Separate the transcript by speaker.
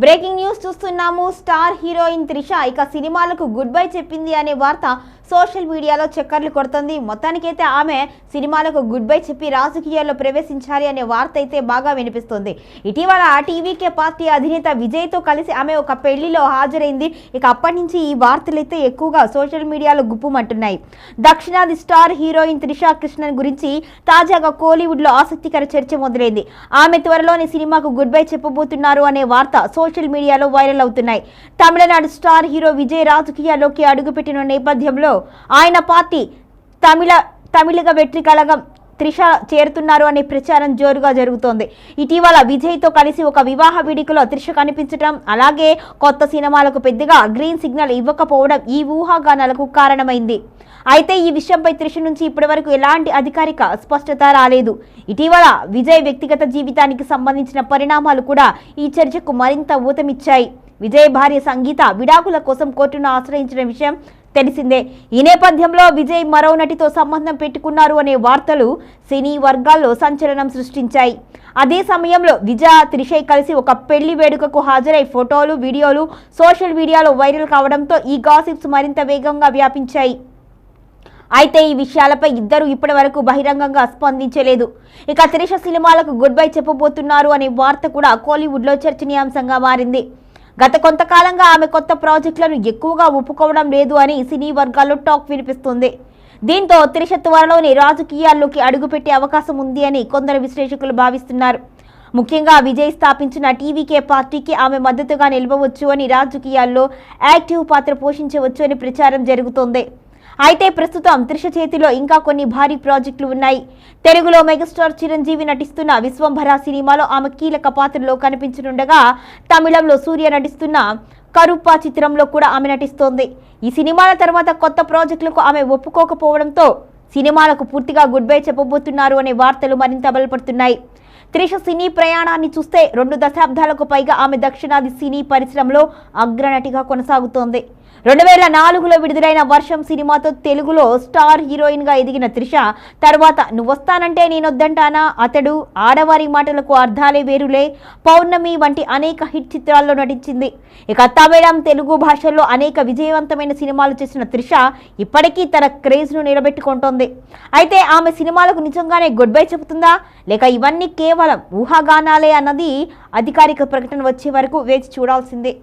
Speaker 1: Breaking news చూస్తున్నాము. Star heroine Trisha ఇక సినిమాలకు గుడ్ బై చెప్పింది అనే వార్త సోషల్ మీడియాలో చక్కర్లు కొడుతుంది. మొత్తానికైతే ఆమె సినిమాలకు గుడ్ బై చెప్పి రాజకీయాల్లో ప్రవేశించాలి అనే వార్త అయితే బాగా వినిపిస్తుంది. ఇటీవల టీవీకే పార్టీ అధినేత విజయ్తో కలిసి ఆమె ఒక పెళ్లిలో హాజరైంది. ఇక అప్పటి నుంచి ఈ వార్తలు అయితే ఎక్కువగా సోషల్ మీడియాలో గుప్పుమంటున్నాయి. దక్షిణాది స్టార్ హీరోయిన్ త్రిష కృష్ణన్ గురించి తాజాగా కోలీవుడ్ లో ఆసక్తికర చర్చ మొదలైంది. ఆమె త్వరలోని సినిమాకు గుడ్ బై చెప్పబోతున్నారు అనే వార్త సోషల్ మీడియాలో వైరల్ అవుతున్నాయి. తమిళనాడు స్టార్ హీరో విజయ్ రాజకీయాల్లోకి అడుగుపెట్టిన నేపథ్యంలో ఆయన పార్టీ తమిళగ వెట్రి కళగం త్రిష చేరుతున్నారు అనే ప్రచారం జోరుగా జరుగుతోంది. ఇటీవల విజయ్తో కలిసి ఒక వివాహ వేడుకలో త్రిష కనిపించడం, అలాగే కొత్త సినిమాలకు పెద్దగా గ్రీన్ సిగ్నల్ ఇవ్వకపోవడం ఈ ఊహాగానాలకు కారణమైంది. అయితే ఈ విషయంపై త్రిష నుంచి ఇప్పటివరకు ఎలాంటి అధికారిక స్పష్టత రాలేదు. ఇటీవల విజయ్ వ్యక్తిగత జీవితానికి సంబంధించిన పరిణామాలు కూడా ఈ చర్చకు మరింత ఊతమిచ్చాయి. విజయ్ భార్య సంగీత విడాకుల కోసం కోర్టును ఆశ్రయించిన విషయం తెలిసిందే. ఈ నేపథ్యంలో విజయ్ మరో నటితో సంబంధం పెట్టుకున్నారు అనే వార్తలు సినీ వర్గాల్లో సంచలనం సృష్టించాయి. అదే సమయంలో విజయ్ త్రిష కలిసి ఒక పెళ్లి వేడుకకు హాజరై ఫోటోలు, వీడియోలు సోషల్ మీడియాలో వైరల్ కావడంతో ఈ గాసిప్స్ మరింత వేగంగా వ్యాపించాయి. అయితే ఈ విషయాలపై ఇద్దరు ఇప్పటి వరకు బహిరంగంగా స్పందించలేదు. ఇక త్రిష సినిమాలకు గుడ్ బై చెప్పబోతున్నారు అనే వార్త కూడా కోలీవుడ్ లో చర్చనీయాంశంగా మారింది. గత కొంతకాలంగా ఆమె కొత్త ప్రాజెక్టులను ఎక్కువగా ఒప్పుకోవడం లేదు అని సినీ వర్గాల్లో టాక్ వినిపిస్తుంది. దీంతో త్రిష త్వరలోని రాజకీయాల్లోకి అడుగుపెట్టే అవకాశం ఉంది అని కొందరు విశ్లేషకులు భావిస్తున్నారు. ముఖ్యంగా విజయ్ స్థాపించిన టీవీకే పార్టీకి ఆమె మద్దతుగా నిలవవచ్చు అని, రాజకీయాల్లో యాక్టివ్ పాత్ర పోషించవచ్చు అని ప్రచారం జరుగుతోంది. అయితే ప్రస్తుతం త్రిష చేతిలో ఇంకా కొన్ని భారీ ప్రాజెక్టులు ఉన్నాయి. తెలుగులో మెగాస్టార్ చిరంజీవి నటిస్తున్న విశ్వంభర సినిమాలో ఆమె కీలక పాత్రలో కనిపించనుండగా, తమిళంలో సూర్య నటిస్తున్న కరుప్ప చిత్రంలో కూడా ఆమె నటిస్తోంది. ఈ సినిమాల తర్వాత కొత్త ప్రాజెక్టులకు ఆమె ఒప్పుకోకపోవడంతో సినిమాలకు పూర్తిగా గుడ్ బై చెప్పబోతున్నారు అనే వార్తలు మరింత బలపడుతున్నాయి. త్రిష సినీ ప్రయాణాన్ని చూస్తే 2 దశాబ్దాలకు పైగా ఆమె దక్షిణాది సినీ పరిశ్రమలో అగ్రనటిగా కొనసాగుతోంది. 2004లో విడుదలైన వర్షం సినిమాతో తెలుగులో స్టార్ హీరోయిన్ గా ఎదిగిన త్రిష తర్వాత నువ్వొస్తానంటే నేనొద్దంటానా, అతడు, ఆడవారి మాటలకు అర్థాలే వేరులే, పౌర్ణమి వంటి అనేక హిట్ చిత్రాల్లో నటించింది. ఇక తమిళం, తెలుగు భాషల్లో అనేక విజయవంతమైన సినిమాలు చేసిన త్రిష ఇప్పటికీ తన క్రేజ్ ను నిలబెట్టుకుంటోంది. అయితే ఆమె సినిమాలకు నిజంగానే గుడ్ బై చెబుతుందా, లేక ఇవన్నీ కేవలం ఊహాగానాలే అన్నది అధికారిక ప్రకటన వచ్చే వరకు వేచి చూడాల్సిందే.